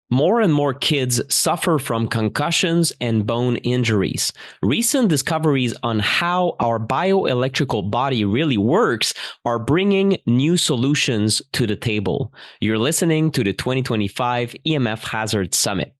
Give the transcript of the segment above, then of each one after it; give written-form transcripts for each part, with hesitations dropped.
More and more kids suffer from concussions and bone injuries. Recent discoveries on how our bioelectrical body really works are bringing new solutions to the table. You're listening to the 2025 EMF Hazard Summit.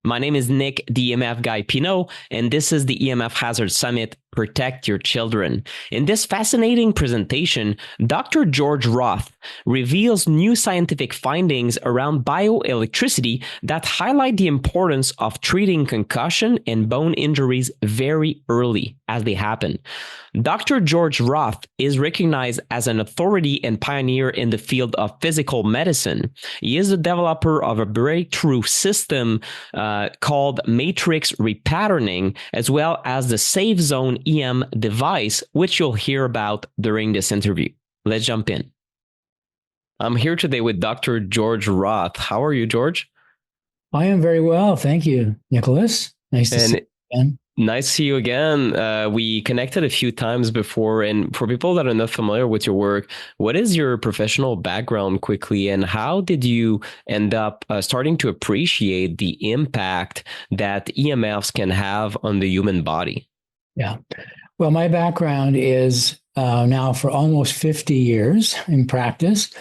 My name is Nick, the EMF Guy Pinot, and this is the EMF Hazard Summit, Protect Your Children. In this fascinating presentation, Dr. George Roth reveals new scientific findings around bioelectricity that highlight the importance of treating concussion and bone injuries very early as they happen. Dr. George Roth is recognized as an authority and pioneer in the field of physical medicine. He is the developer of a breakthrough system called matrix repatterning, as well as the Safe Zone EM device, which you'll hear about during this interview. Let's jump in. I'm here today with Dr. George Roth. How are you, George? I am very well. Thank you, Nicholas. Nice to see you again. Nice to see you again. We connected a few times before, and for people that are not familiar with your work, what is your professional background quickly, and how did you end up starting to appreciate the impact that EMFs can have on the human body? Yeah. Well, my background is now for almost 50 years in practice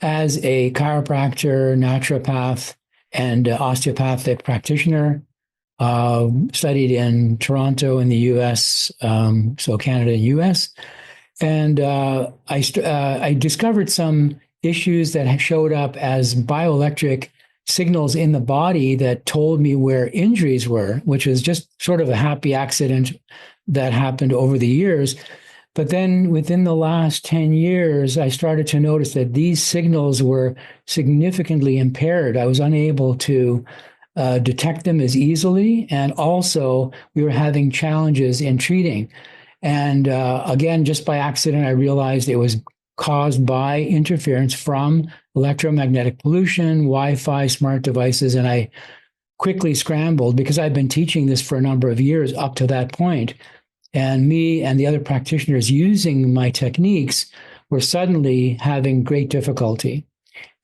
as a chiropractor, naturopath, and osteopathic practitioner. Studied in Toronto in the U.S., so Canada and U.S. And I discovered some issues that showed up as bioelectric signals in the body that told me where injuries were, which was just sort of a happy accident that happened over the years. But then within the last 10 years, I started to notice that these signals were significantly impaired. I was unable to detect them as easily. And also, we were having challenges in treating. And again, just by accident, I realized it was caused by interference from electromagnetic pollution, Wi-Fi, smart devices. And I quickly scrambled because I've been teaching this for a number of years up to that point. And me and the other practitioners using my techniques were suddenly having great difficulty.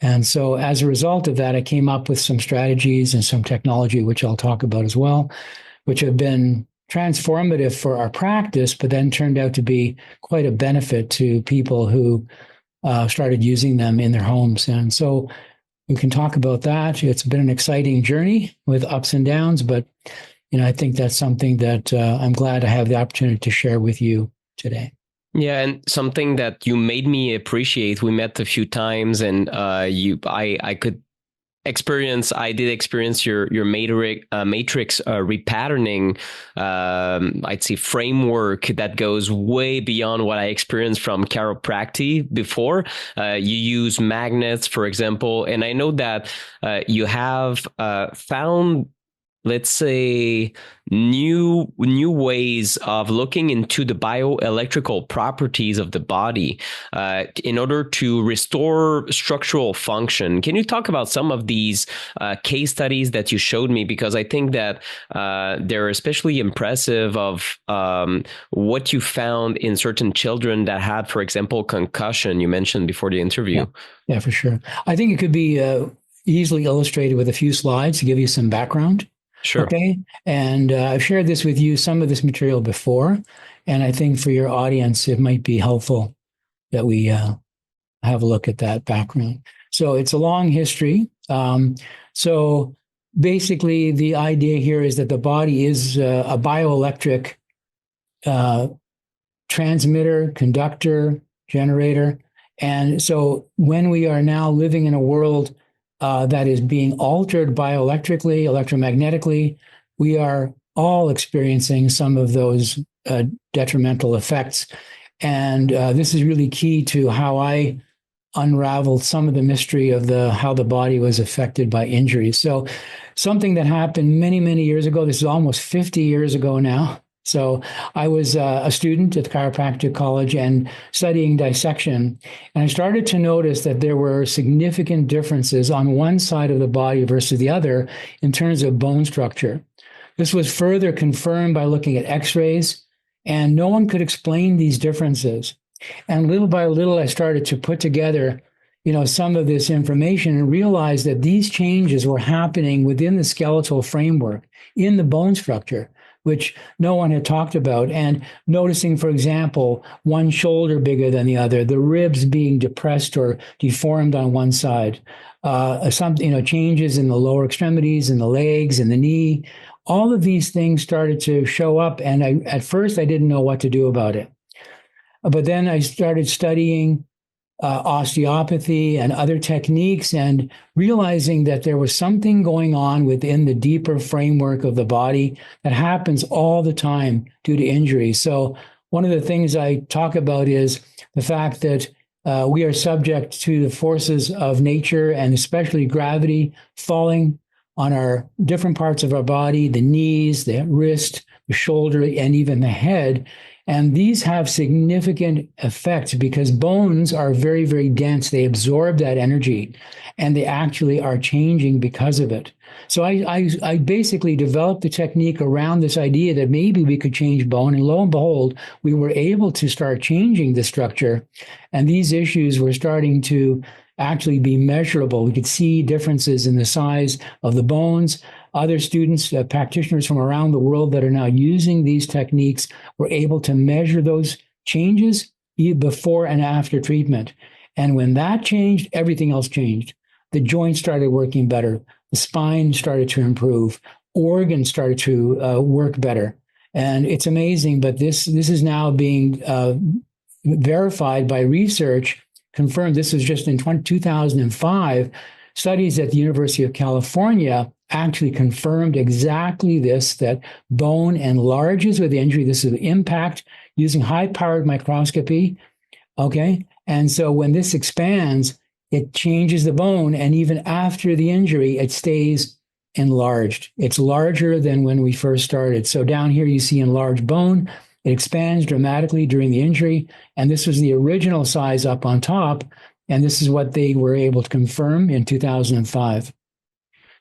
And so as a result of that, I came up with some strategies and some technology, which I'll talk about as well, which have been transformative for our practice, but then turned out to be quite a benefit to people who started using them in their homes. And so we can talk about that. It's been an exciting journey with ups and downs, but I think that's something that I'm glad to have the opportunity to share with you today. Yeah, and something that you made me appreciate. We met a few times, and I did experience your matrix repatterning. I'd say framework that goes way beyond what I experienced from chiropractic before. You use magnets, for example, and I know that you have found, let's say, new ways of looking into the bioelectrical properties of the body in order to restore structural function. Can you talk about some of these case studies that you showed me? Because I think that they're especially impressive of what you found in certain children that had, for example, concussion you mentioned before the interview. Yeah, for sure. I think it could be easily illustrated with a few slides to give you some background. Sure. Okay. And I've shared this with you, some of this material before, and I think for your audience, it might be helpful that we have a look at that background. So it's a long history. So basically, the idea here is that the body is a bioelectric transmitter, conductor, generator. And so when we are now living in a world that is being altered bioelectrically, electromagnetically, we are all experiencing some of those detrimental effects. And this is really key to how I unraveled some of the mystery of how the body was affected by injuries. So something that happened many, many years ago, this is almost 50 years ago now. So I was a student at the chiropractic college and studying dissection. And I started to notice that there were significant differences on one side of the body versus the other in terms of bone structure. This was further confirmed by looking at x-rays And no one could explain these differences. And little by little, I started to put together, some of this information and realized that these changes were happening within the skeletal framework in the bone structure, which no one had talked about. And noticing, for example, one shoulder bigger than the other, the ribs being depressed or deformed on one side, changes in the lower extremities and the legs and the knee. All of these things started to show up. And at first, I didn't know what to do about it. But then I started studying osteopathy and other techniques and realizing that there was something going on within the deeper framework of the body that happens all the time due to injury. So one of the things I talk about is the fact that we are subject to the forces of nature and especially gravity falling on our different parts of our body, the knees, the wrist, the shoulder, and even the head. And these have significant effects because bones are very, very dense. They absorb that energy and they actually are changing because of it. So I basically developed the technique around this idea that maybe we could change bone. And lo and behold, we were able to start changing the structure. And these issues were starting to actually be measurable. We could see differences in the size of the bones. Other students, practitioners from around the world that are now using these techniques were able to measure those changes before and after treatment. And when that changed, everything else changed. The joints started working better. The spine started to improve. Organs started to work better. And it's amazing, but this is now being verified by research, confirmed. This was just in 2005. Studies at the University of California actually confirmed exactly this, that bone enlarges with injury. This is impact using high-powered microscopy, okay? And so when this expands, it changes the bone, and even after the injury, it stays enlarged. It's larger than when we first started. So down here, you see enlarged bone. It expands dramatically during the injury, and this was the original size up on top, and this is what they were able to confirm in 2005.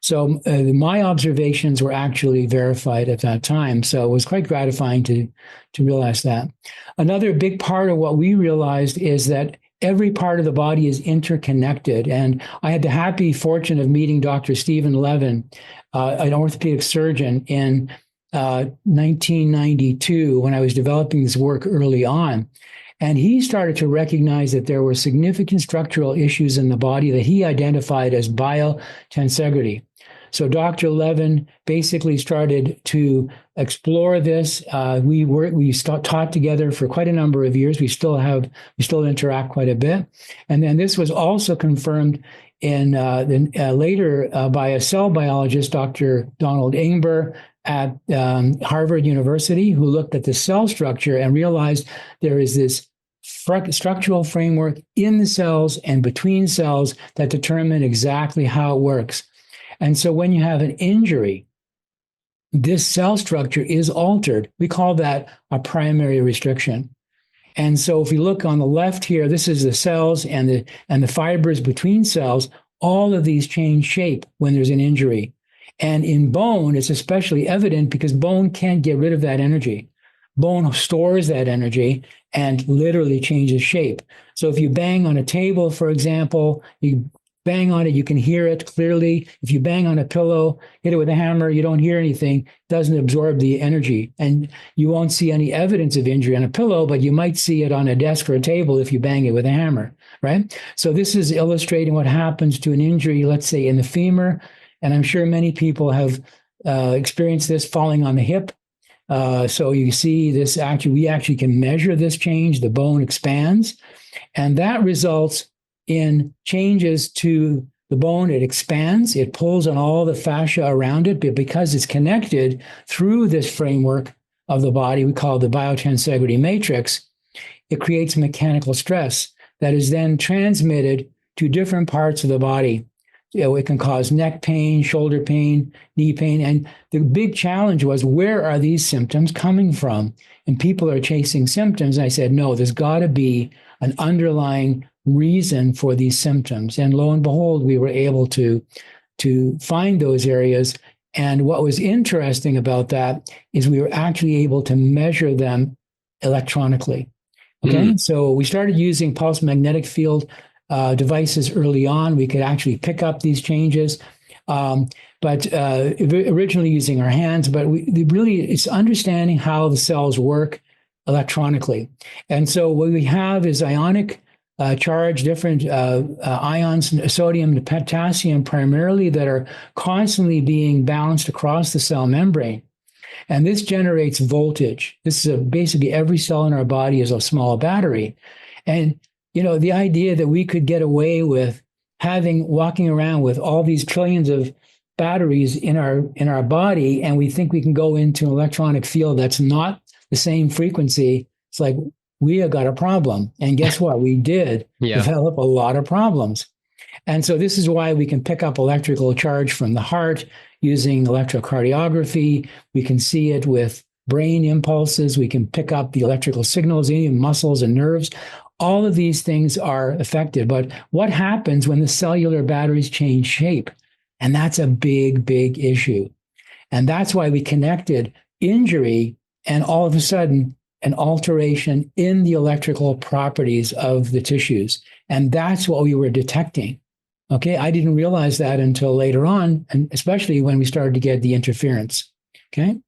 So my observations were actually verified at that time. So it was quite gratifying to realize that. Another big part of what we realized is that every part of the body is interconnected. And I had the happy fortune of meeting Dr. Stephen Levin, an orthopedic surgeon, in 1992 when I was developing this work early on. And he started to recognize that there were significant structural issues in the body that he identified as biotensegrity. So Dr. Levin basically started to explore this. We taught together for quite a number of years. We still interact quite a bit. And then this was also confirmed later by a cell biologist, Dr. Donald Ingber at Harvard University, who looked at the cell structure and realized there is this structural framework in the cells and between cells that determine exactly how it works. And so when you have an injury, this cell structure is altered. We call that a primary restriction. And so if you look on the left here, this is the cells and the fibers between cells. All of these change shape when there's an injury. And in bone, it's especially evident because bone can't get rid of that energy. Bone stores that energy and literally changes shape. So if you bang on a table, for example, you bang on it, you can hear it clearly. If you bang on a pillow, hit it with a hammer, you don't hear anything, it doesn't absorb the energy. And you won't see any evidence of injury on a pillow, but you might see it on a desk or a table if you bang it with a hammer, right? So this is illustrating what happens to an injury, let's say in the femur. And I'm sure many people have experienced this falling on the hip. So you see this we actually can measure this change. The bone expands, and that results in changes to the bone. It expands, it pulls on all the fascia around it, but because it's connected through this framework of the body, we call it the biotensegrity matrix, it creates mechanical stress that is then transmitted to different parts of the body. It can cause neck pain, shoulder pain, knee pain. And the big challenge was, where are these symptoms coming from? And people are chasing symptoms. And I said, no, there's got to be an underlying reason for these symptoms. And lo and behold, we were able to find those areas. And what was interesting about that is we were actually able to measure them electronically. Okay, so we started using pulse magnetic field devices early on. We could actually pick up these changes, but originally using our hands. But it's understanding how the cells work electronically. And so what we have is ionic charge, different ions, sodium and potassium primarily, that are constantly being bounced across the cell membrane. And this generates voltage. This is basically every cell in our body is a small battery. And, the idea that we could get away with walking around with all these trillions of batteries in our body, and we think we can go into an electronic field that's not the same frequency, it's like, we have got a problem. And guess what? We did develop a lot of problems. And so this is why we can pick up electrical charge from the heart using electrocardiography. We can see it with brain impulses. We can pick up the electrical signals in muscles and nerves. All of these things are affected. But what happens when the cellular batteries change shape? And that's a big, big issue. And that's why we connected injury and all of a sudden an alteration in the electrical properties of the tissues. And that's what we were detecting. Okay, I didn't realize that until later on, and especially when we started to get the interference. Okay,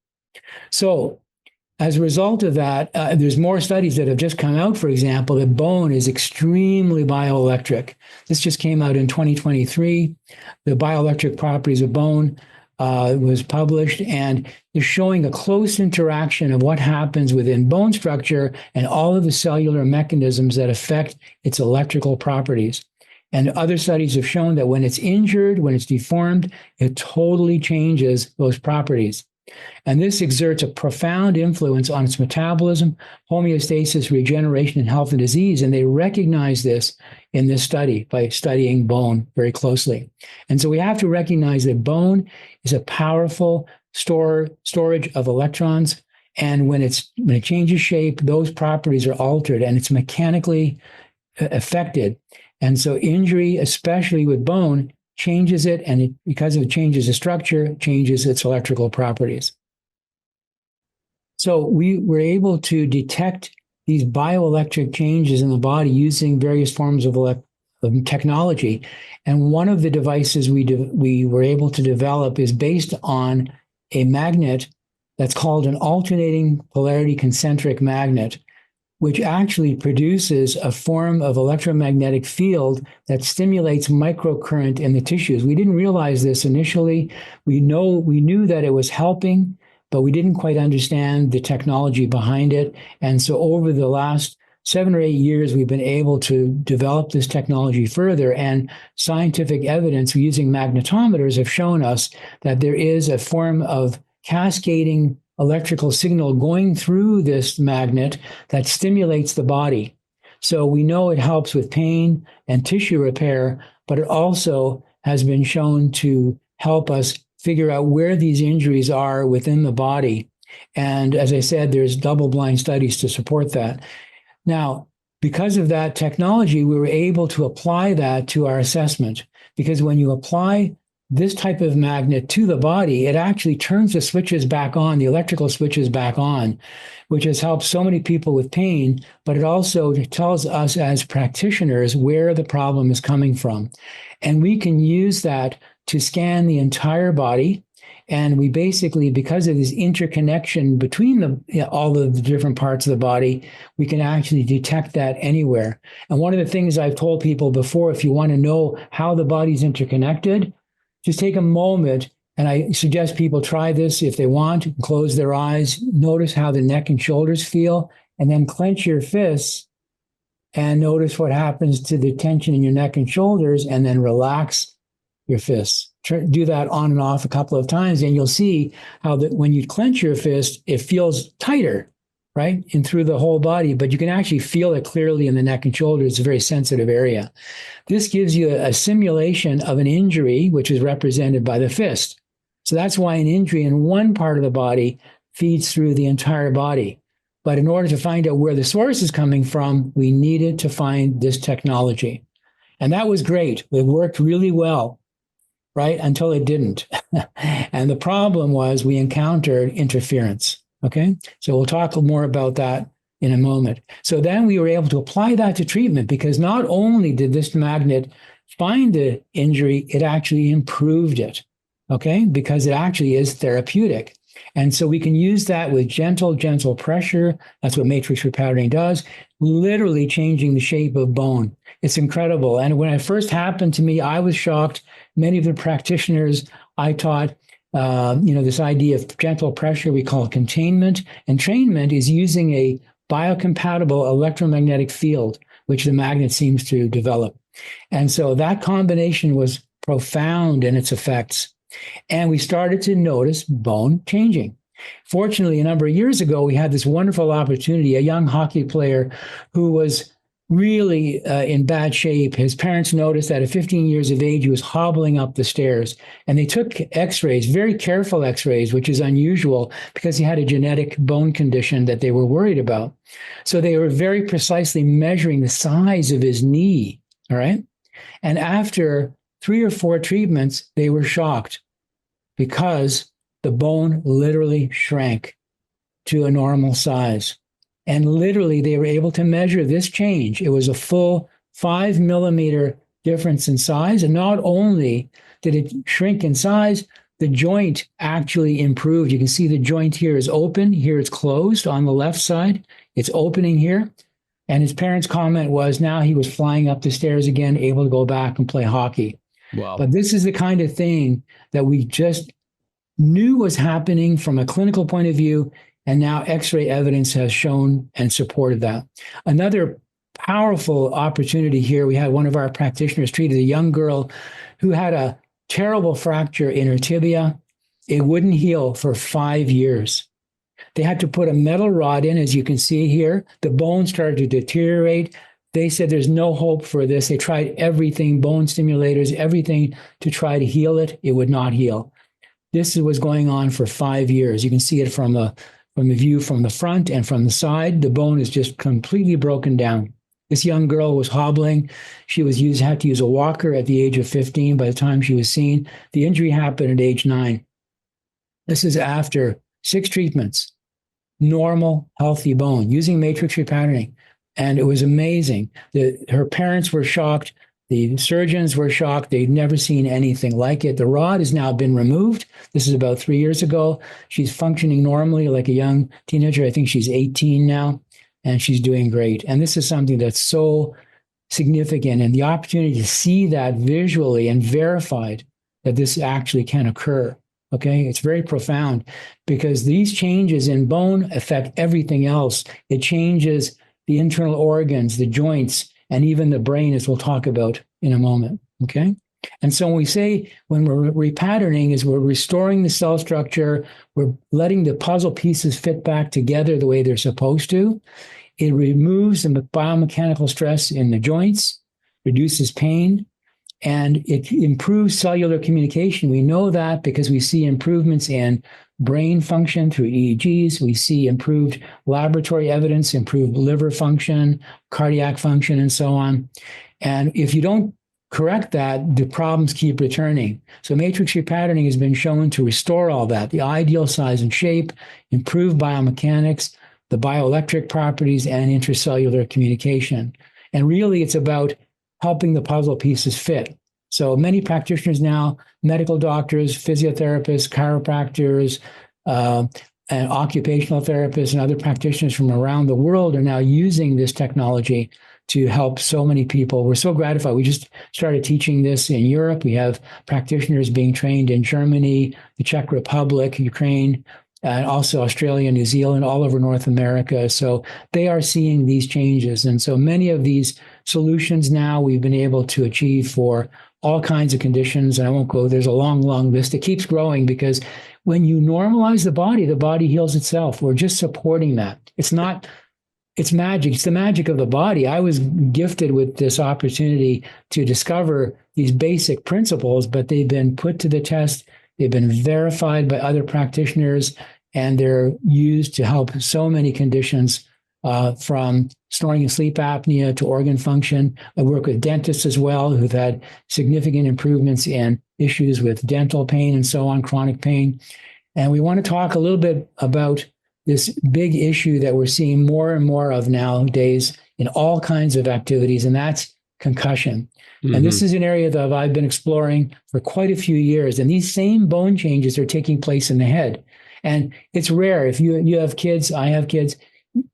so as a result of that, there's more studies that have just come out. For example, that bone is extremely bioelectric. This just came out in 2023. The bioelectric properties of bone was published, and is showing a close interaction of what happens within bone structure and all of the cellular mechanisms that affect its electrical properties. And other studies have shown that when it's injured, when it's deformed, it totally changes those properties. And this exerts a profound influence on its metabolism, homeostasis, regeneration, and health and disease. And they recognize this in this study by studying bone very closely. And so we have to recognize that bone is a powerful storage of electrons. And when it changes shape, those properties are altered and it's mechanically affected. And so injury, especially with bone, changes it, and because it changes the structure, changes its electrical properties. So we were able to detect these bioelectric changes in the body using various forms of technology. And one of the devices we were able to develop is based on a magnet that's called an alternating polarity concentric magnet, which actually produces a form of electromagnetic field that stimulates microcurrent in the tissues. We didn't realize this initially. We knew that it was helping, but we didn't quite understand the technology behind it. And so over the last 7 or 8 years, we've been able to develop this technology further, and scientific evidence using magnetometers have shown us that there is a form of cascading electrical signal going through this magnet that stimulates the body. So we know it helps with pain and tissue repair, but it also has been shown to help us figure out where these injuries are within the body. And as I said, there's double-blind studies to support that. Now, because of that technology, we were able to apply that to our assessment, because when you apply this type of magnet to the body, it actually turns the switches back on, the electrical switches back on, which has helped so many people with pain, but it also tells us as practitioners where the problem is coming from. And we can use that to scan the entire body. And we basically, because of this interconnection between all of the different parts of the body, we can actually detect that anywhere. And one of the things I've told people before, if you want to know how the body's interconnected, just take a moment, and I suggest people try this if they want. Close their eyes, notice how the neck and shoulders feel, and then clench your fists and notice what happens to the tension in your neck and shoulders, and then relax your fists. Do that on and off a couple of times, and you'll see how that when you clench your fist, it feels tighter, right? And through the whole body, but you can actually feel it clearly in the neck and shoulders. It's a very sensitive area. This gives you a simulation of an injury, which is represented by the fist. So that's why an injury in one part of the body feeds through the entire body. But in order to find out where the source is coming from, we needed to find this technology. And that was great. It worked really well, right? Until it didn't. And the problem was we encountered interference. Okay, so we'll talk more about that in a moment. So then we were able to apply that to treatment, because not only did this magnet find the injury, it actually improved it, okay? Because it actually is therapeutic. And so we can use that with gentle pressure. That's what matrix repatterning does, literally changing the shape of bone. It's incredible. And when it first happened to me, I was shocked. Many of the practitioners I taught, this idea of gentle pressure, we call it containment. Entrainment is using a biocompatible electromagnetic field, which the magnet seems to develop. And so that combination was profound in its effects. And we started to notice bone changing. Fortunately, a number of years ago, we had this wonderful opportunity. A young hockey player who was really in bad shape. His parents noticed that at 15 years of age, he was hobbling up the stairs. And they took x-rays, very careful x-rays, which is unusual because he had a genetic bone condition that they were worried about. So they were very precisely measuring the size of his knee, all right? And after 3 or 4 treatments, they were shocked because the bone literally shrank to a normal size. And literally, they were able to measure this change. It was a full 5 millimeter difference in size. And not only did it shrink in size, the joint actually improved. You can see the joint here is open. Here it's closed on the left side. It's opening here. And his parents' comment was now he was flying up the stairs again, able to go back and play hockey. Wow. But this is the kind of thing that we just knew was happening from a clinical point of view. And now X-ray evidence has shown and supported that. Another powerful opportunity here, we had one of our practitioners treated a young girl who had a terrible fracture in her tibia. It wouldn't heal for 5 years. They had to put a metal rod in, as you can see here. The bone started to deteriorate. They said there's no hope for this. They tried everything, bone stimulators, everything to try to heal it. It would not heal. This was going on for 5 years. You can see it from the view from the front and from the side. The bone is just completely broken down. This young girl was hobbling. She had to use a walker at the age of 15 by the time she was seen. The injury happened at age 9. This is after 6 treatments, normal, healthy bone, using matrix repatterning. And it was amazing. Her parents were shocked. The surgeons were shocked. They'd never seen anything like it. The rod has now been removed. This is about 3 years ago. She's functioning normally like a young teenager. I think she's 18 now, and she's doing great. And this is something that's so significant. And the opportunity to see that visually and verified that this actually can occur. Okay, it's very profound because these changes in bone affect everything else. It changes the internal organs, the joints, and even the brain, as we'll talk about in a moment, okay? And so when we say when we're repatterning is we're restoring the cell structure, we're letting the puzzle pieces fit back together the way they're supposed to. It removes the biomechanical stress in the joints, reduces pain, and it improves cellular communication. We know that because we see improvements in brain function through EEGs. We see improved laboratory evidence, improved liver function, cardiac function, and so on. And if you don't correct that, the problems keep returning. So matrix repatterning has been shown to restore all that, the ideal size and shape, improve biomechanics, the bioelectric properties, and intracellular communication. And really, it's about helping the puzzle pieces fit. So many practitioners now, medical doctors, physiotherapists, chiropractors, and occupational therapists and other practitioners from around the world are now using this technology to help so many people. We're so gratified. We just started teaching this in Europe. We have practitioners being trained in Germany, the Czech Republic, Ukraine, and also Australia, New Zealand, all over North America. So they are seeing these changes. And so many of these solutions now we've been able to achieve for all kinds of conditions. And I won't go, there's a long, long list. It keeps growing because when you normalize the body heals itself. We're just supporting that. It's magic. It's the magic of the body. I was gifted with this opportunity to discover these basic principles, but they've been put to the test. They've been verified by other practitioners, and they're used to help so many conditions, from snoring and sleep apnea to organ function. I work with dentists as well who've had significant improvements in issues with dental pain and so on, chronic pain. And we want to talk a little bit about this big issue that we're seeing more and more of nowadays in all kinds of activities, and that's concussion. And this is an area that I've been exploring for quite a few years. And these same bone changes are taking place in the head. And it's rare. If you have kids, I have kids,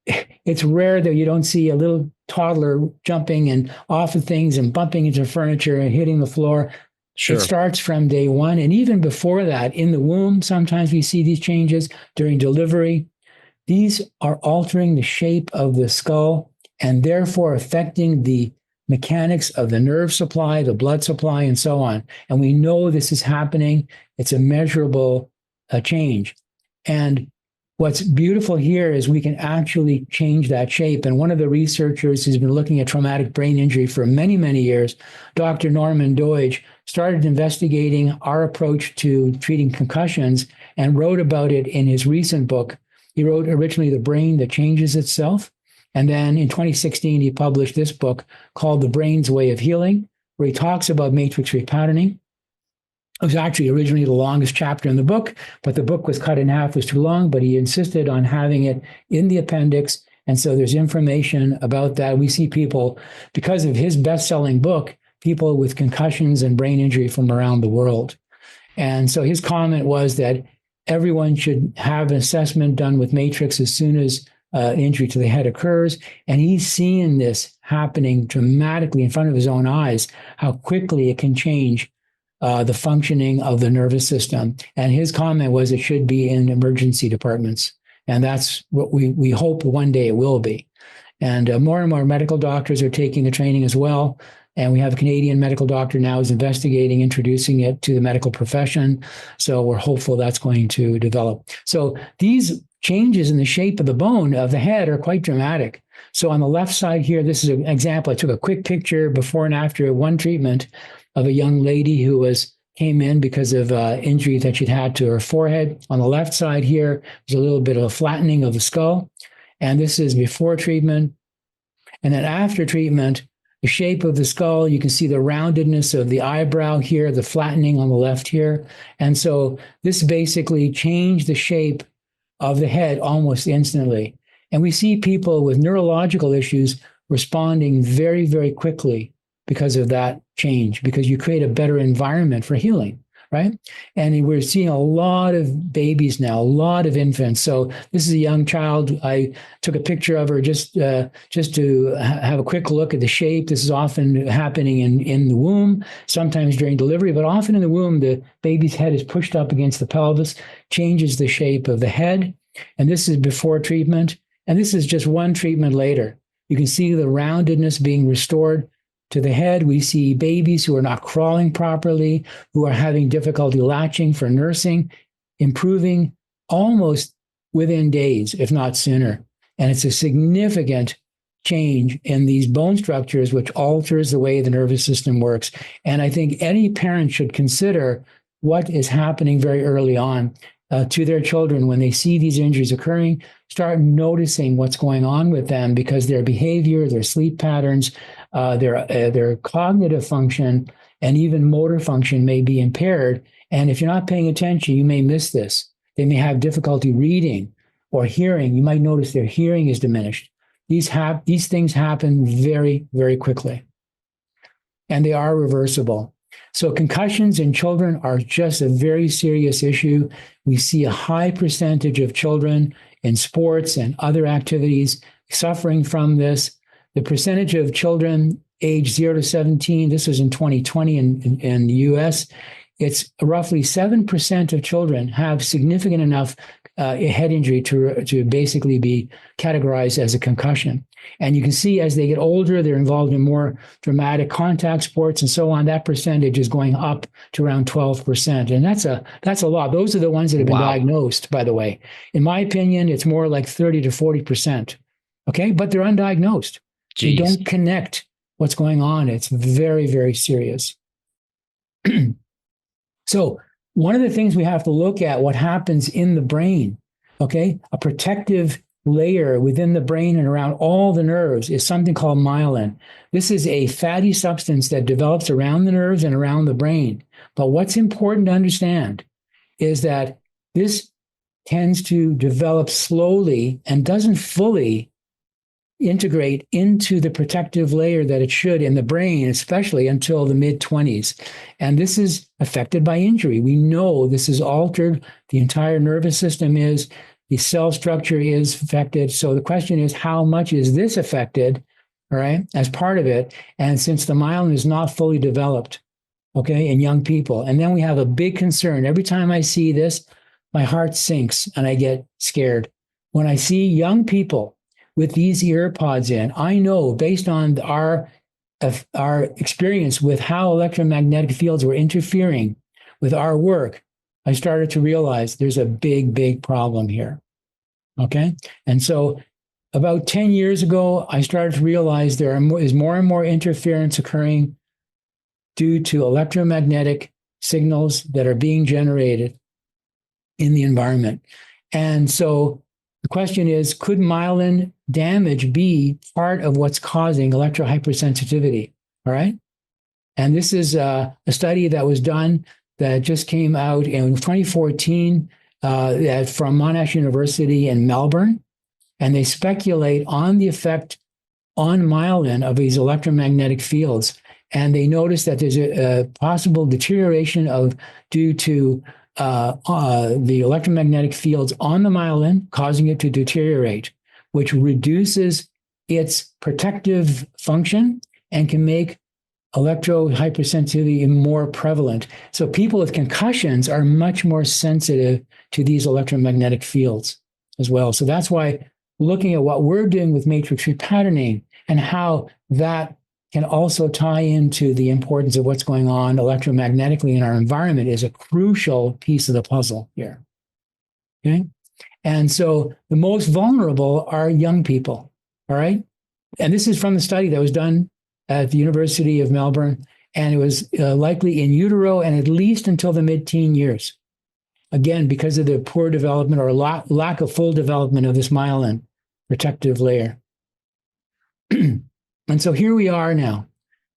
it's rare that you don't see a little toddler jumping and off of things and bumping into furniture and hitting the floor. Sure. It starts from day one. And even before that, in the womb, sometimes we see these changes during delivery. These are altering the shape of the skull and therefore affecting the mechanics of the nerve supply, the blood supply, and so on. And we know this is happening. It's a measurable change. And what's beautiful here is we can actually change that shape. And one of the researchers who's been looking at traumatic brain injury for many, many years, Dr. Norman Doidge, started investigating our approach to treating concussions and wrote about it in his recent book. He wrote originally The Brain That Changes Itself. And then in 2016, he published this book called The Brain's Way of Healing, where he talks about matrix repatterning. It was actually originally the longest chapter in the book, but the book was cut in half, was too long, but he insisted on having it in the appendix. And so there's information about that. We see people, because of his best-selling book, people with concussions and brain injury from around the world. And so his comment was that everyone should have an assessment done with matrix as soon as injury to the head occurs. And he's seeing this happening dramatically in front of his own eyes, how quickly it can change the functioning of the nervous system. And his comment was it should be in emergency departments. And that's what we hope one day it will be. And more medical doctors are taking the training as well. And we have a Canadian medical doctor now who's investigating, introducing it to the medical profession. So we're hopeful that's going to develop. So these changes in the shape of the bone of the head are quite dramatic. So on the left side here, this is an example. I took a quick picture before and after one treatment of a young lady who came in because of injury that she'd had to her forehead. On the left side here, there's a little bit of a flattening of the skull. And this is before treatment. And then after treatment, the shape of the skull, you can see the roundedness of the eyebrow here, the flattening on the left here. And so this basically changed the shape of the head almost instantly. And we see people with neurological issues responding very, very quickly because of that change, because you create a better environment for healing, right? And we're seeing a lot of babies now, a lot of infants. So this is a young child. I took a picture of her just to have a quick look at the shape. This is often happening in the womb, sometimes during delivery, but often in the womb, the baby's head is pushed up against the pelvis, changes the shape of the head. And this is before treatment. And this is just one treatment later. You can see the roundedness being restored to the head. We see babies who are not crawling properly, who are having difficulty latching for nursing, improving almost within days, if not sooner. And it's a significant change in these bone structures, which alters the way the nervous system works. And I think any parent should consider what is happening very early on to their children when they see these injuries occurring. Start noticing what's going on with them, because their behavior, their sleep patterns, their cognitive function, and even motor function may be impaired. And if you're not paying attention, you may miss this. They may have difficulty reading or hearing. You might notice their hearing is diminished. These things happen very, very quickly, and they are reversible. So concussions in children are just a very serious issue. We see a high percentage of children in sports and other activities suffering from this. The percentage of children age 0 to 17, this was in 2020 in the US, it's roughly 7% of children have significant enough head injury to basically be categorized as a concussion. And you can see as they get older, they're involved in more dramatic contact sports and so on. That percentage is going up to around 12%. And that's a lot. Those are the ones that have been diagnosed, by the way. In my opinion, it's more like 30 to 40%. Okay, but they're undiagnosed. Jeez. They don't connect what's going on. It's very, very serious. So one of the things we have to look at, what happens in the brain, okay? A protective layer within the brain and around all the nerves is something called myelin. This is a fatty substance that develops around the nerves and around the brain. But what's important to understand is that this tends to develop slowly and doesn't fully integrate into the protective layer that it should in the brain, especially until the mid-20s. And this is affected by injury. We know this is altered. The entire nervous system is, the cell structure is affected. So the question is, how much is this affected, all right, as part of it? And since the myelin is not fully developed, okay, in young people, and then we have a big concern. Every time I see this, my heart sinks and I get scared. When I see young people with these EarPods in, I know based on our experience with how electromagnetic fields were interfering with our work, I started to realize there's a big, big problem here. Okay. And so about 10 years ago, I started to realize there is more and more interference occurring due to electromagnetic signals that are being generated in the environment. And so the question is, could myelin damage be part of what's causing electrohypersensitivity? All right. And this is a study that was done that just came out in 2014 from Monash University in Melbourne. And they speculate on the effect on myelin of these electromagnetic fields. And they notice that there's a possible deterioration due to the electromagnetic fields on the myelin, causing it to deteriorate, which reduces its protective function and can make electrohypersensitivity more prevalent. So people with concussions are much more sensitive to these electromagnetic fields as well. So that's why looking at what we're doing with matrix repatterning and how that can also tie into the importance of what's going on electromagnetically in our environment is a crucial piece of the puzzle here. Okay? And so the most vulnerable are young people, all right? And this is from the study that was done at the University of Melbourne, and it was likely in utero and at least until the mid-teen years. Again, because of the poor development or lack of full development of this myelin protective layer. And so here we are now.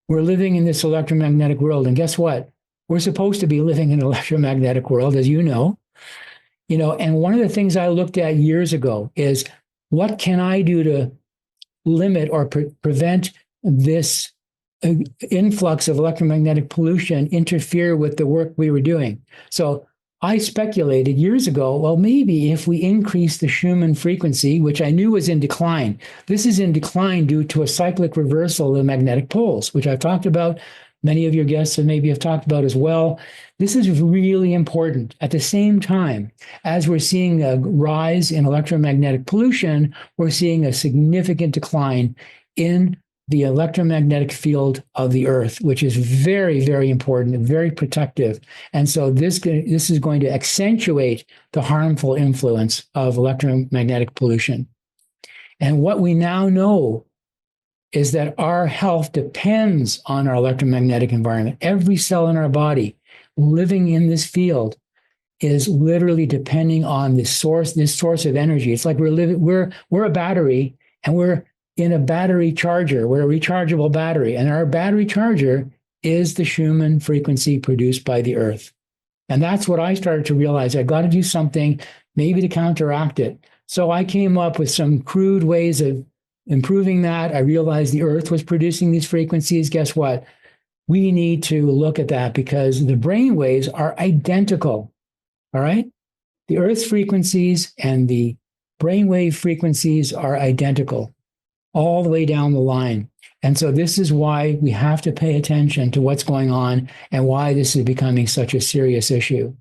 We're living in this electromagnetic world. And guess what? We're supposed to be living in an electromagnetic world, as you know. And one of the things I looked at years ago is, what can I do to limit or prevent this influx of electromagnetic pollution interfere with the work we were doing? So I speculated years ago, well, maybe if we increase the Schumann frequency, which I knew was in decline, this is in decline due to a cyclic reversal of the magnetic poles, which I've talked about. Many of your guests have talked about as well. This is really important. At the same time, as we're seeing a rise in electromagnetic pollution, we're seeing a significant decline in the electromagnetic field of the Earth, which is very, very important and very protective. And so this is going to accentuate the harmful influence of electromagnetic pollution. And what we now know is that our health depends on our electromagnetic environment. Every cell in our body living in this field is literally depending on this source of energy. It's like we're a battery, and we're in a battery charger. We're a rechargeable battery, and our battery charger is the Schumann frequency produced by the Earth. And that's what I started to realize. I got to do something maybe to counteract it. So I came up with some crude ways of improving that. I realized the Earth was producing these frequencies. Guess what? We need to look at that because the brain waves are identical. All right? The Earth's frequencies and the brainwave frequencies are identical all the way down the line. And so this is why we have to pay attention to what's going on and why this is becoming such a serious issue.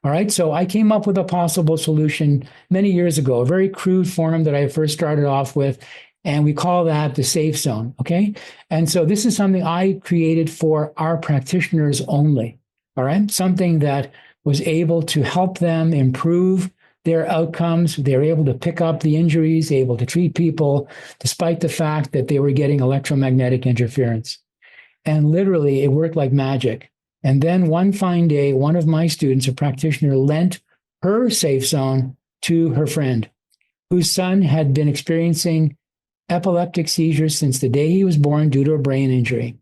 All right, so I came up with a possible solution many years ago, a very crude form that I first started off with, and we call that the safe zone, okay? And so this is something I created for our practitioners only, all right? Something that was able to help them improve their outcomes. They were able to pick up the injuries, able to treat people, despite the fact that they were getting electromagnetic interference. And literally, it worked like magic. And then one fine day, one of my students, a practitioner, lent her safe zone to her friend, whose son had been experiencing epileptic seizures since the day he was born due to a brain injury.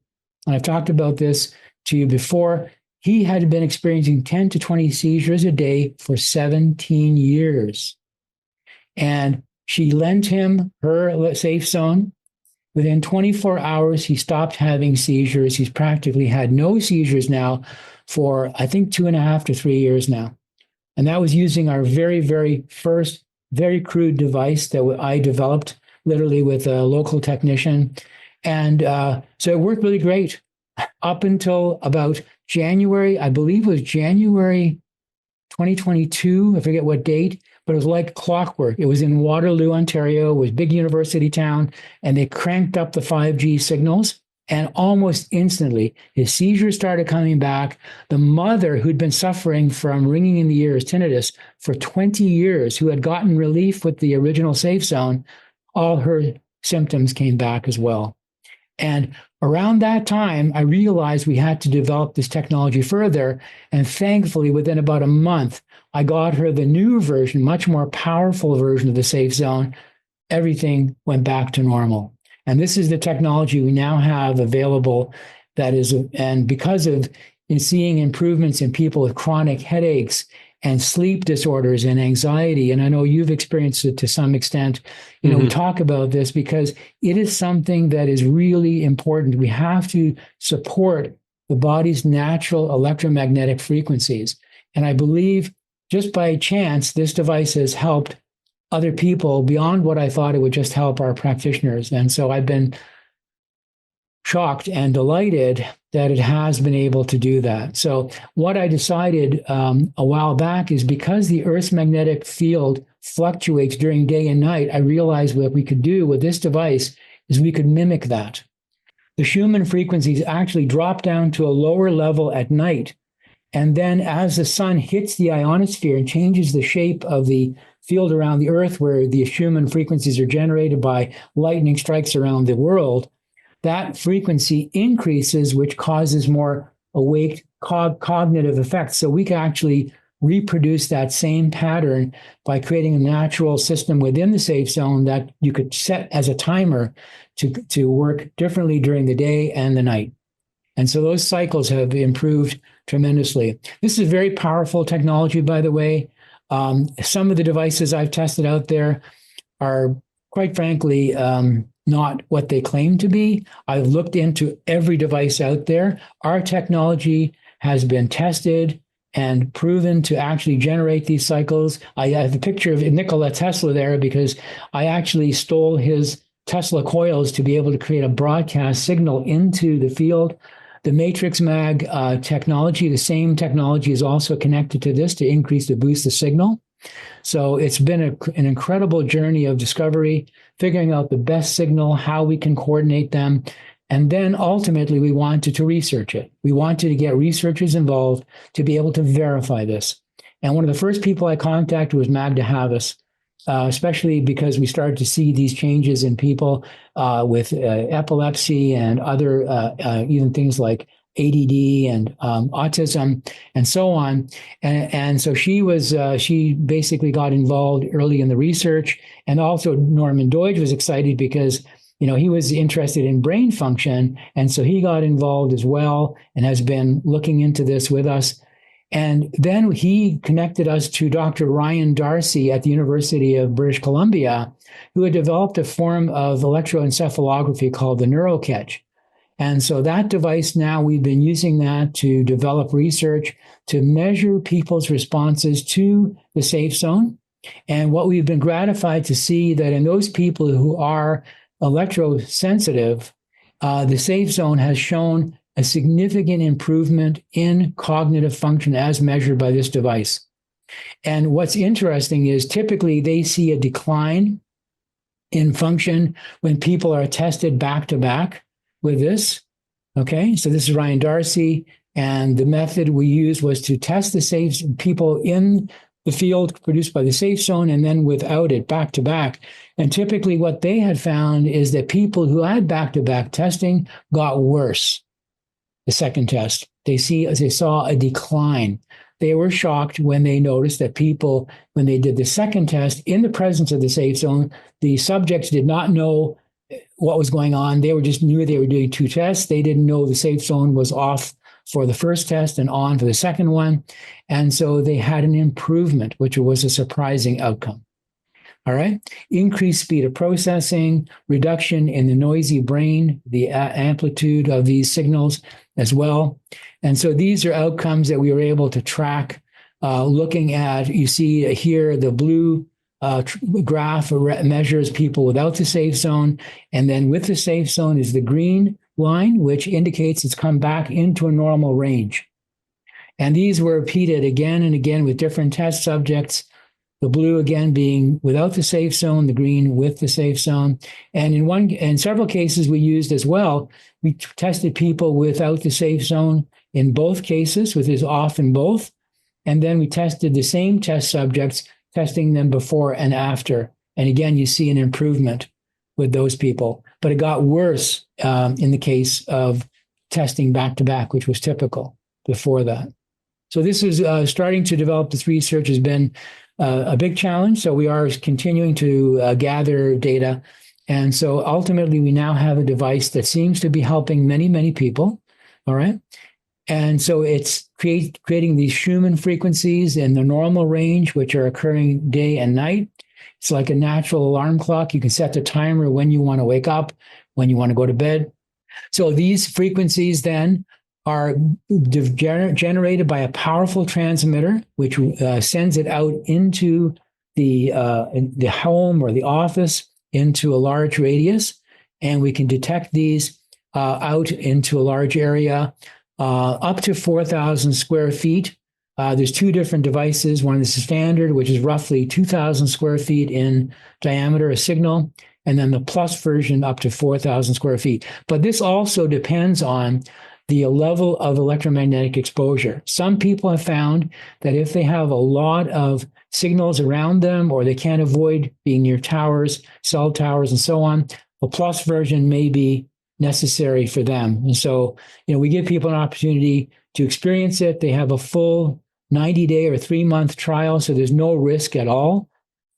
And I've talked about this to you before. he had been experiencing 10 to 20 seizures a day for 17 years. And she lent him her safe zone. Within 24 hours, he stopped having seizures. He's practically had no seizures now for, I think, 2.5 to 3 years now. And that was using our very, very first, very crude device that I developed literally with a local technician. And so it worked really great up until about January, I believe it was January 2022. I forget what date, but it was like clockwork. It was in Waterloo, Ontario. It was a big university town, and they cranked up the 5G signals. And almost instantly, his seizures started coming back. The mother, who'd been suffering from ringing in the ears, tinnitus, for 20 years, who had gotten relief with the original Safe Zone, all her symptoms came back as well. And around that time, I realized we had to develop this technology further. And thankfully, within about a month, I got her the new version, much more powerful version of the Safe Zone. Everything went back to normal. And this is the technology we now have available that is, and because of seeing improvements in people with chronic headaches and sleep disorders and anxiety, and I know you've experienced it to some extent, we talk about this because it is something that is really important. We have to support the body's natural electromagnetic frequencies. And I believe just by chance, this device has helped other people beyond what I thought it would just help our practitioners. And so I've been shocked and delighted that it has been able to do that. So what I decided a while back is because the Earth's magnetic field fluctuates during day and night, I realized what we could do with this device is we could mimic that. The Schumann frequencies actually drop down to a lower level at night. And then as the sun hits the ionosphere and changes the shape of the field around the Earth, where the Schumann frequencies are generated by lightning strikes around the world, that frequency increases, which causes more awake cognitive effects. So we can actually reproduce that same pattern by creating a natural system within the Safe Zone that you could set as a timer to work differently during the day and the night. And so those cycles have improved tremendously. This is very powerful technology, by the way. Some of the devices I've tested out there are, quite frankly, not what they claim to be. I've looked into every device out there. Our technology has been tested and proven to actually generate these cycles. I have a picture of Nikola Tesla there because I actually stole his Tesla coils to be able to create a broadcast signal into the field. The Matrix Mag technology, the same technology is also connected to this to increase the boost the signal. So it's been an incredible journey of discovery, figuring out the best signal, how we can coordinate them. And then ultimately, we wanted to research it. We wanted to get researchers involved to be able to verify this. And one of the first people I contacted was Magda Havas, especially because we started to see these changes in people with epilepsy and other even things like ADD and autism and so on. And so she basically got involved early in the research. And also Norman Doidge was excited because he was interested in brain function. And so he got involved as well and has been looking into this with us. And then he connected us to Dr. Ryan Darcy at the University of British Columbia, who had developed a form of electroencephalography called the NeuroCatch. And so that device now, we've been using that to develop research to measure people's responses to the Safe Zone. And what we've been gratified to see that in those people who are electrosensitive, the Safe Zone has shown a significant improvement in cognitive function as measured by this device. And what's interesting is typically they see a decline in function when people are tested back to back with this. Okay, so this is Ryan Darcy, and the method we used was to test the safe people in the field produced by the Safe Zone and then without it back to back. And typically what they had found is that people who had back-to-back testing got worse. The second test, they saw a decline. They were shocked when they noticed that people, when they did the second test in the presence of the Safe Zone, the subjects did not know what was going on. They just knew they were doing two tests. They didn't know the Safe Zone was off for the first test and on for the second one. And so they had an improvement, which was a surprising outcome. All right. Increased speed of processing, reduction in the noisy brain, the amplitude of these signals as well. And so these are outcomes that we were able to track looking at, you see here, the blue graph measures people without the safe zone. And then with the safe zone is the green line, which indicates it's come back into a normal range. And these were repeated again and again with different test subjects. The blue again being without the safe zone, the green with the safe zone. And in several cases we used as well, we tested people without the safe zone in both cases, with this off in both. And then we tested the same test subjects, testing them before and after. And again, you see an improvement with those people. But it got worse in the case of testing back to back, which was typical before that. So this is starting to develop this research has been a big challenge. So we are continuing to gather data. And so ultimately, we now have a device that seems to be helping many, many people. All right. And so it's creating these Schumann frequencies in the normal range, which are occurring day and night. It's like a natural alarm clock. You can set the timer when you want to wake up, when you want to go to bed. So these frequencies then are generated by a powerful transmitter, which sends it out into the home or the office into a large radius. And we can detect these out into a large area, up to 4,000 square feet. There's two different devices. One is the standard, which is roughly 2,000 square feet in diameter, a signal, and then the plus version up to 4,000 square feet. But this also depends on the level of electromagnetic exposure. Some people have found that if they have a lot of signals around them, or they can't avoid being near towers, cell towers, and so on, a plus version may be necessary for them. And so, we give people an opportunity to experience it. They have a full 90-day or 3-month trial, so there's no risk at all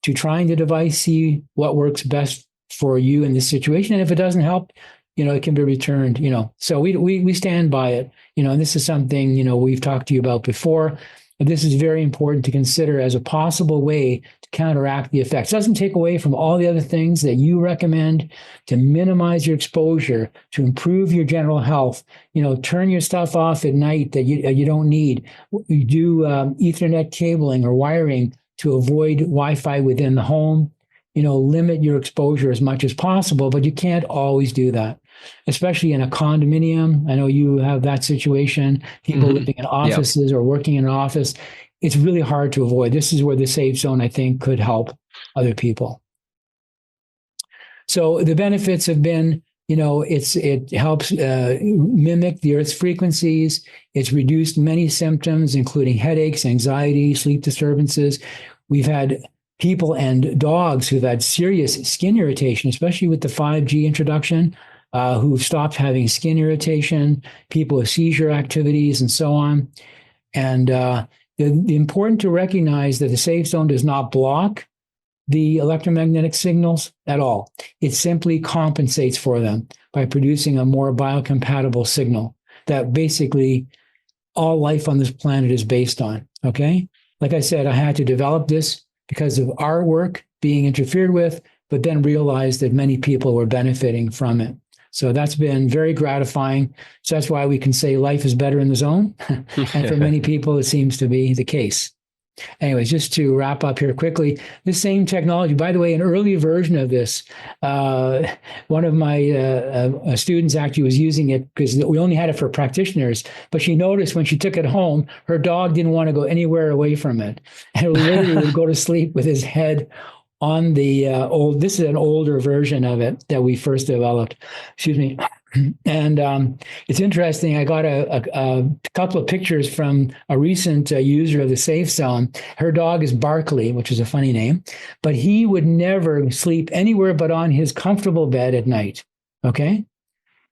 to trying the device, see what works best for you in this situation. And if it doesn't help, it can be returned, So we stand by it, and this is something, we've talked to you about before. But this is very important to consider as a possible way to counteract the effects. It doesn't take away from all the other things that you recommend to minimize your exposure, to improve your general health. Turn your stuff off at night that you don't need. You do Ethernet cabling or wiring to avoid Wi-Fi within the home. Limit your exposure as much as possible, but you can't always do that, especially in a condominium. I know you have that situation, people living in offices or working in an office. It's really hard to avoid. This is where the safe zone, I think, could help other people. So the benefits have been, it helps mimic the Earth's frequencies. It's reduced many symptoms, including headaches, anxiety, sleep disturbances. We've had people and dogs who've had serious skin irritation, especially with the 5G introduction, who've stopped having skin irritation, people with seizure activities, and so on. And the important to recognize that the safe zone does not block the electromagnetic signals at all. It simply compensates for them by producing a more biocompatible signal that basically all life on this planet is based on. Okay? Like I said, I had to develop this because of our work being interfered with, but then realized that many people were benefiting from it. So that's been very gratifying. So that's why we can say life is better in the zone. And for many people, it seems to be the case. Anyways, just to wrap up here quickly, this same technology, by the way, an early version of this, one of my students actually was using it because we only had it for practitioners, but she noticed when she took it home, her dog didn't want to go anywhere away from it. And literally would go to sleep with his head on the this is an older version of it that we first developed. Excuse me. And it's interesting. I got a couple of pictures from a recent user of the Safe Zone. Her dog is Barkley, which is a funny name, but he would never sleep anywhere but on his comfortable bed at night. Okay.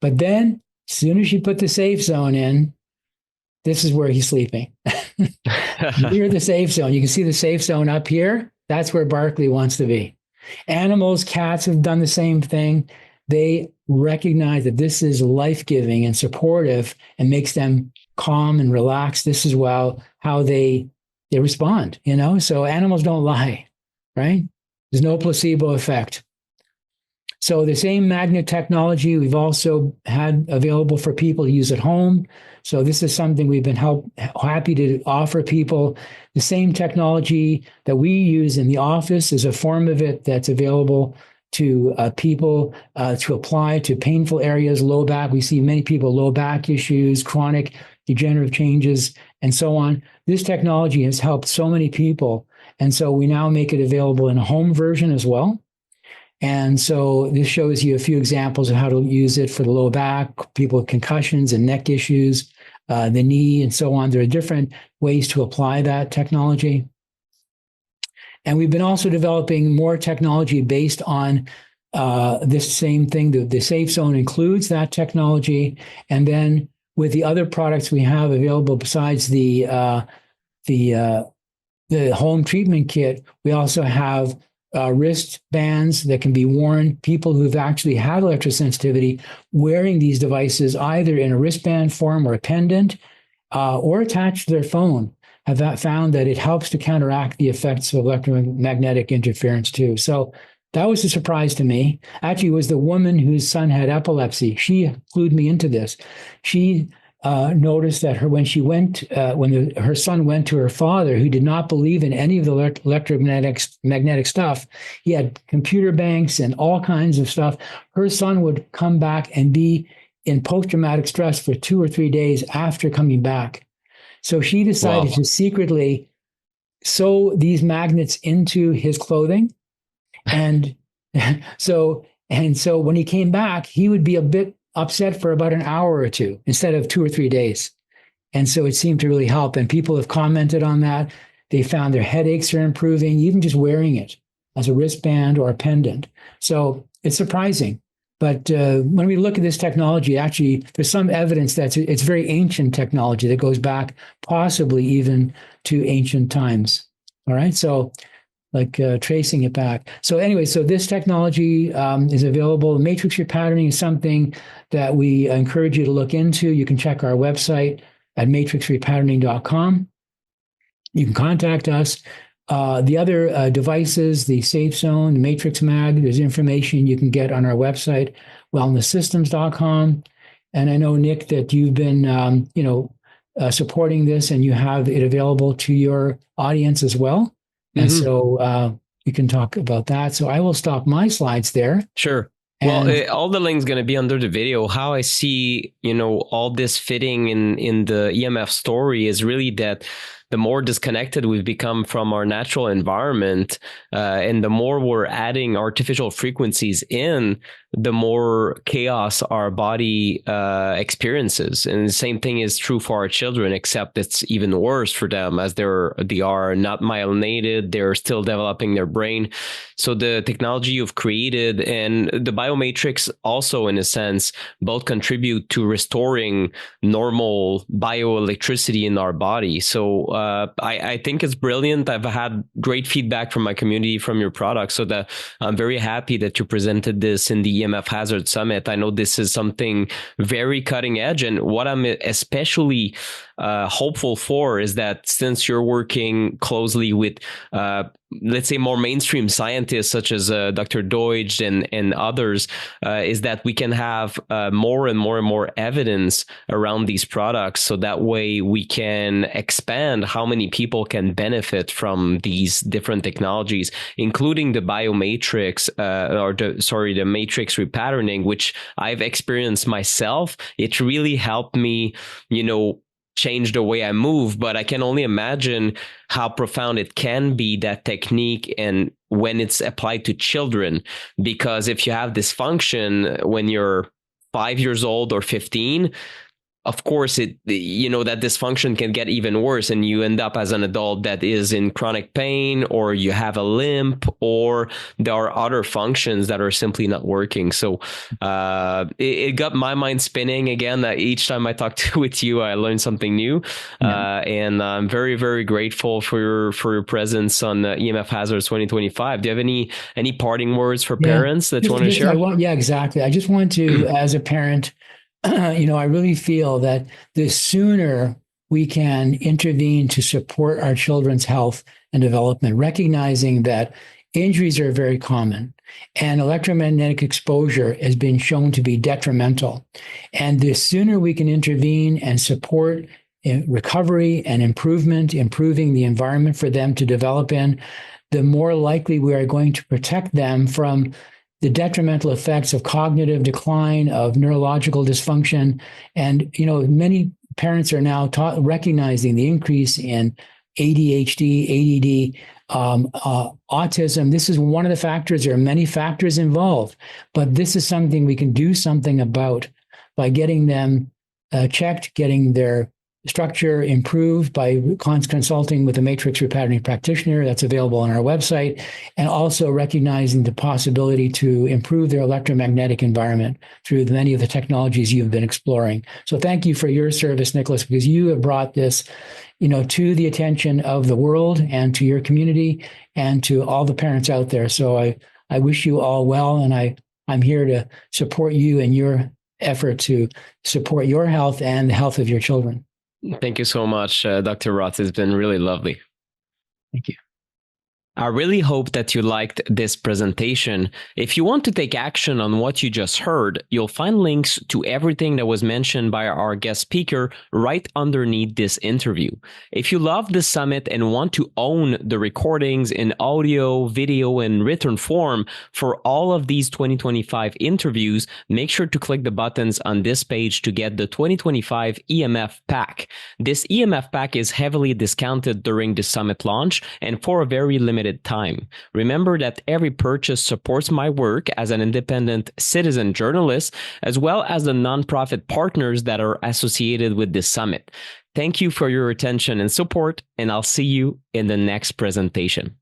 But then as soon as you put the Safe Zone in, this is where he's sleeping. Near the Safe Zone. You can see the Safe Zone up here. That's where Barkley wants to be. Animals, cats have done the same thing. they recognize that this is life-giving and supportive and makes them calm and relaxed. This is how they respond, So animals don't lie, right? There's no placebo effect. So the same magnet technology we've also had available for people to use at home. So this is something we've been happy to offer people. The same technology that we use in the office is a form of it that's available to people to apply to painful areas, low back. We see many people, low back issues, chronic degenerative changes, and so on. This technology has helped so many people. And so we now make it available in a home version as well. And so this shows you a few examples of how to use it for the low back, people with concussions and neck issues, the knee, and so on. There are different ways to apply that technology. And we've been also developing more technology based on this same thing. The Safe Zone includes that technology. And then with the other products we have available besides the home treatment kit, we also have wristbands that can be worn. People who've actually had electrosensitivity wearing these devices either in a wristband form or a pendant or attached to their phone have found that it helps to counteract the effects of electromagnetic interference too. So that was a surprise to me. Actually, it was the woman whose son had epilepsy. She clued me into this. She noticed that when her son went to her father, who did not believe in any of the electromagnetic stuff, he had computer banks and all kinds of stuff. Her son would come back and be in post-traumatic stress for 2 or 3 days after coming back. So she decided to secretly sew these magnets into his clothing. And so when he came back, he would be a bit upset for about an hour or two instead of 2 or 3 days. And so it seemed to really help. And people have commented on that. They found their headaches are improving, even just wearing it as a wristband or a pendant. So it's surprising. But when we look at this technology, actually, there's some evidence that it's very ancient technology that goes back possibly even to ancient times. All right. So like tracing it back. So anyway, so this technology is available. Matrix repatterning is something that we encourage you to look into. You can check our website at matrixrepatterning.com. You can contact us. The other devices, the Safe Zone, the Matrix Mag, there's information you can get on our website, wellnesssystems.com. And I know, Nick, that you've been, supporting this and you have it available to your audience as well. And so we can talk about that. So I will stop my slides there. Sure. Well, all the links going to be under the video. How I see, all this fitting in the EMF story is really that the more disconnected we've become from our natural environment, and the more we're adding artificial frequencies in, the more chaos our body experiences. And the same thing is true for our children, except it's even worse for them as they are not myelinated. They're still developing their brain. So the technology you've created and the biomatrix also, in a sense, both contribute to restoring normal bioelectricity in our body. So I think it's brilliant. I've had great feedback from my community from your product, so that I'm very happy that you presented this in the EMF Hazard Summit. I know this is something very cutting edge, and what I'm especially hopeful for is that since you're working closely with let's say more mainstream scientists such as Dr. Deutsch and others, is that we can have more and more evidence around these products, so that way we can expand how many people can benefit from these different technologies, including the biomatrix the matrix repatterning, which I've experienced myself. It really helped me, change the way I move, but I can only imagine how profound it can be, that technique, and when it's applied to children. Because if you have dysfunction when you're 5 years old or 15, of course, that dysfunction can get even worse, and you end up as an adult that is in chronic pain, or you have a limp, or there are other functions that are simply not working. So it got my mind spinning again. Each time I talk with you, I learn something new, and I'm very, very grateful for your presence on EMF Hazards 2025. Do you have any parting words for parents that you want to share? Exactly. I just want to, as a parent, I really feel that the sooner we can intervene to support our children's health and development, recognizing that injuries are very common and electromagnetic exposure has been shown to be detrimental. And the sooner we can intervene and support recovery and improving the environment for them to develop in, the more likely we are going to protect them from the detrimental effects of cognitive decline, of neurological dysfunction. And, many parents are now recognizing the increase in ADHD, ADD, autism. This is one of the factors. There are many factors involved, but this is something we can do something about by getting them checked, getting their structure improved by consulting with a matrix repatterning practitioner that's available on our website, and also recognizing the possibility to improve their electromagnetic environment through many of the technologies you've been exploring. So thank you for your service, Nicholas, because you have brought this, to the attention of the world and to your community and to all the parents out there. So I wish you all well, and I'm here to support you in your effort to support your health and the health of your children. Thank you so much, Dr. Roth. It's been really lovely. Thank you. I really hope that you liked this presentation. If you want to take action on what you just heard, you'll find links to everything that was mentioned by our guest speaker right underneath this interview. If you love this summit and want to own the recordings in audio, video, and written form for all of these 2025 interviews, make sure to click the buttons on this page to get the 2025 EMF Pack. This EMF Pack is heavily discounted during the summit launch and for a very limited time. Remember that every purchase supports my work as an independent citizen journalist, as well as the nonprofit partners that are associated with this summit. Thank you for your attention and support, and I'll see you in the next presentation.